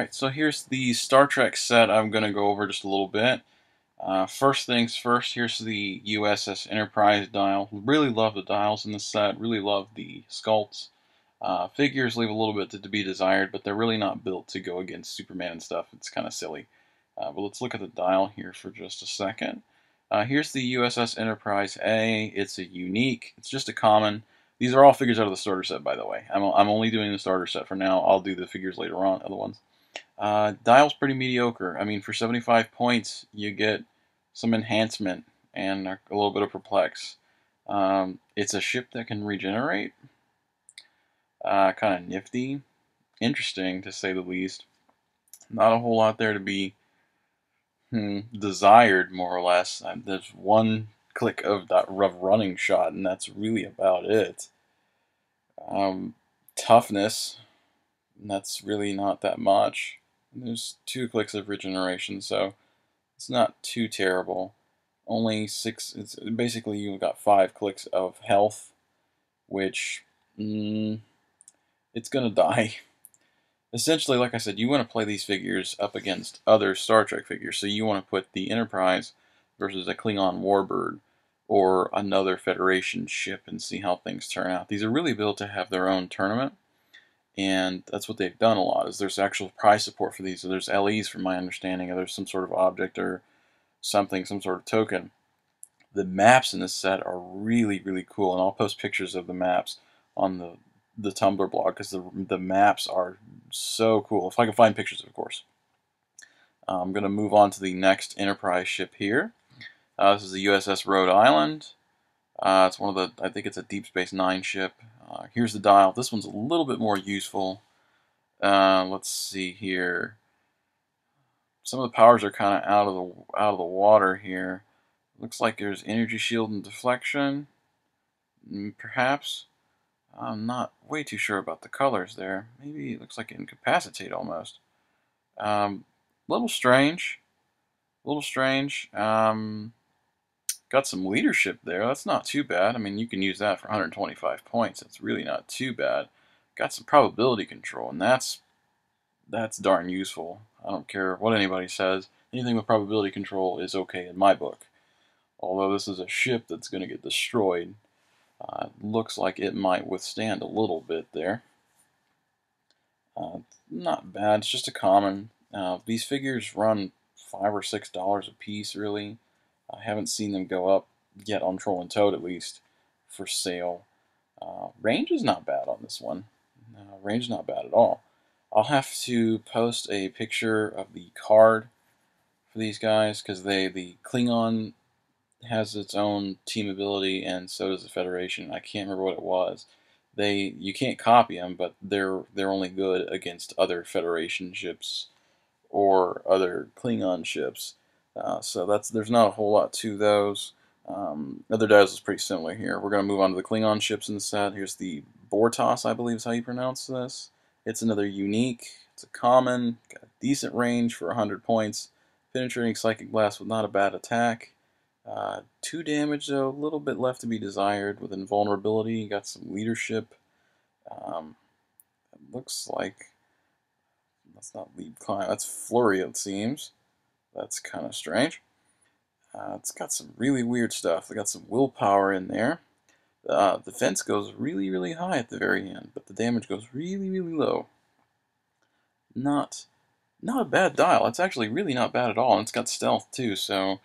Alright, so here's the Star Trek set I'm going to go over just a little bit. First things first, here's the USS Enterprise dial. Really love the dials in this set, really love the sculpts. Figures leave a little bit to be desired, but they're really not built to go against Superman and stuff. It's kind of silly. But let's look at the dial here for just a second. Here's the USS Enterprise A. It's a unique, it's just a common. These are all figures out of the starter set, by the way. I'm only doing the starter set for now. I'll do the figures later on, other ones. Dial's pretty mediocre. I mean, for 75 points, you get some enhancement and a little bit of perplex. It's a ship that can regenerate. Kind of nifty. Interesting, to say the least. Not a whole lot there to be desired, more or less. There's one click of that running shot, and that's really about it. Toughness, and that's really not that much. There's 2 clicks of regeneration, so it's not too terrible. Only 6. It's basically you've got 5 clicks of health, which it's gonna die. Essentially, like I said, you want to play these figures up against other Star Trek figures. So you want to put the Enterprise versus a Klingon warbird or another Federation ship and see how things turn out. These are really built to have their own tournament, and that's what they've done a lot. Is there's actual prize support for these. So there's LEs, from my understanding, or there's some sort of object or something, some sort of token. The maps in this set are really, really cool, and I'll post pictures of the maps on the Tumblr blog because the maps are so cool. If I can find pictures, of course. I'm going to move on to the next Enterprise ship here. This is the USS Rhode Island. It's one of the, I think it's a Deep Space Nine ship. Here's the dial. This one's a little bit more useful. Let's see here. Some of the powers are kind of out of the water here. Looks like there's energy shield and deflection, perhaps. I'm not way too sure about the colors there. Maybe it looks like incapacitate almost. Little strange. Little strange. Got some leadership there. That's not too bad. I mean, you can use that for 125 points. That's really not too bad. Got some probability control, and that's darn useful. I don't care what anybody says. Anything with probability control is okay in my book. Although this is a ship that's going to get destroyed. Looks like it might withstand a little bit there. Not bad. It's just a common. These figures run $5 or $6 a piece, really. I haven't seen them go up yet on Troll and Toad, at least, for sale. Range is not bad on this one. Range is not bad at all. I'll have to post a picture of the card for these guys because the Klingon has its own team ability, and so does the Federation. I can't remember what it was. You can't copy them, but they're only good against other Federation ships or other Klingon ships. So there's not a whole lot to those. Other dials is pretty similar here. We're going to move on to the Klingon ships in the set. Here's the Bortos, I believe is how you pronounce this. It's another unique. It's a common. Got a decent range for 100 points. Penetrating Psychic Blast with not a bad attack. 2 damage, though, a little bit left to be desired with invulnerability. Got some leadership. It looks like that's not lead climb. That's flurry, it seems. That's kind of strange. It's got some really weird stuff. They got some willpower in there. The defense goes really, really high at the very end, but the damage goes really, really low. Not a bad dial. It's actually really not bad at all, and it's got stealth too. So,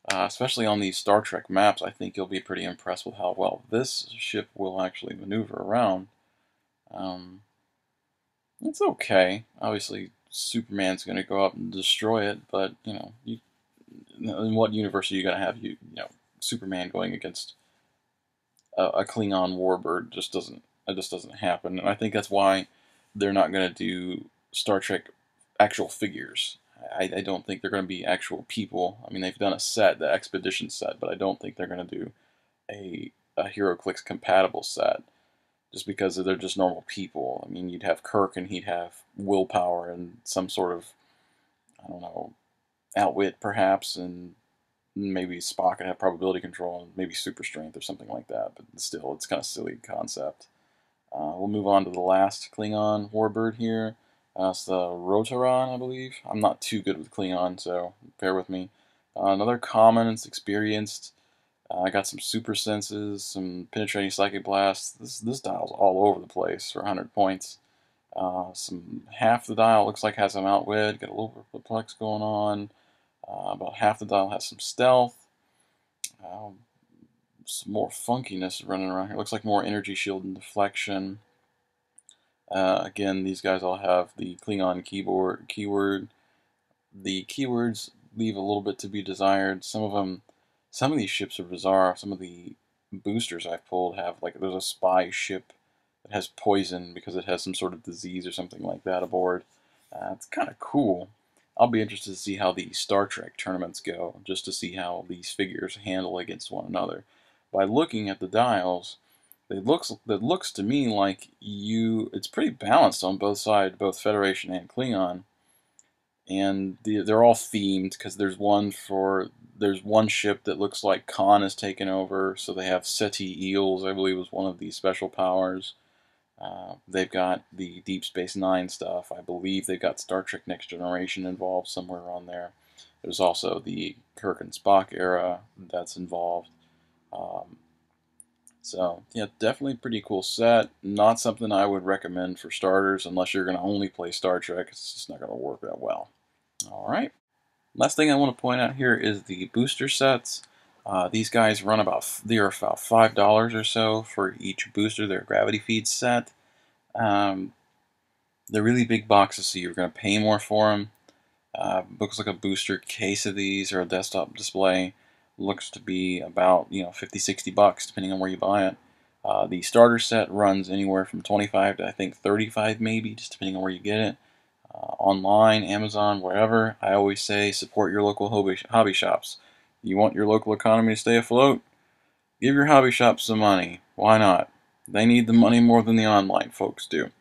especially on these Star Trek maps, I think you'll be pretty impressed with how well this ship will actually maneuver around. It's okay. Obviously, Superman's going to go up and destroy it, but in what universe are you going to have Superman going against a Klingon warbird? It just doesn't happen, and I think that's why they're not going to do Star Trek actual figures. I don't think they're going to be actual people. I mean, they've done a set, the Expedition set, but I don't think they're going to do a Heroclix compatible set, just because they're just normal people. I mean, you'd have Kirk and he'd have willpower and some sort of, I don't know, outwit perhaps, and maybe Spock could have probability control and maybe super strength or something like that, but still, it's kind of silly concept. We'll move on to the last Klingon warbird here. It's the Rotaron, I believe. I'm not too good with Klingon, so bear with me. Another common, it's experienced. I got some super senses, some penetrating psychic blast. This dial's all over the place for 100 points. Some half the dial looks like has some outwit, got a little perplex going on. About half the dial has some stealth. Some more funkiness running around here. Looks like more energy shield and deflection. Again, these guys all have the Klingon keyword. The keywords leave a little bit to be desired. Some of these ships are bizarre. Some of the boosters I've pulled have, like, there's a spy ship that has poison because it has some sort of disease or something like that aboard. It's kind of cool. I'll be interested to see how the Star Trek tournaments go, just to see how these figures handle against one another. By looking at the dials, it looks to me like it's pretty balanced on both sides, both Federation and Klingon, and they're all themed because there's one ship that looks like Khan has taken over, so they have SETI Eels, I believe, was one of the special powers. They've got the Deep Space Nine stuff. I believe they've got Star Trek Next Generation involved somewhere on there. There's also the Kirk and Spock era that's involved. Um, so, yeah, definitely pretty cool set. Not something I would recommend for starters unless you're going to only play Star Trek. It's just not going to work that well. All right. Last thing I want to point out here is the booster sets. These guys run they're about $5 or so for each booster. They're gravity feed set. They're really big boxes, so you're going to pay more for them. Looks like a booster case of these or a desktop display looks to be about 50, $60 depending on where you buy it. The starter set runs anywhere from 25 to I think 35 maybe, just depending on where you get it. Online, Amazon, wherever. I always say support your local hobby shops. You want your local economy to stay afloat? Give your hobby shops some money. Why not? They need the money more than the online folks do.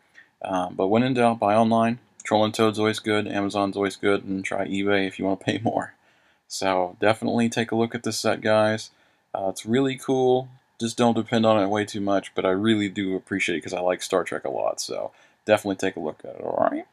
But when in doubt, buy online. Troll and Toad's always good. Amazon's always good. And try eBay if you want to pay more. So definitely take a look at this set, guys. It's really cool. Just don't depend on it way too much. But I really do appreciate it because I like Star Trek a lot. So definitely take a look at it, alright?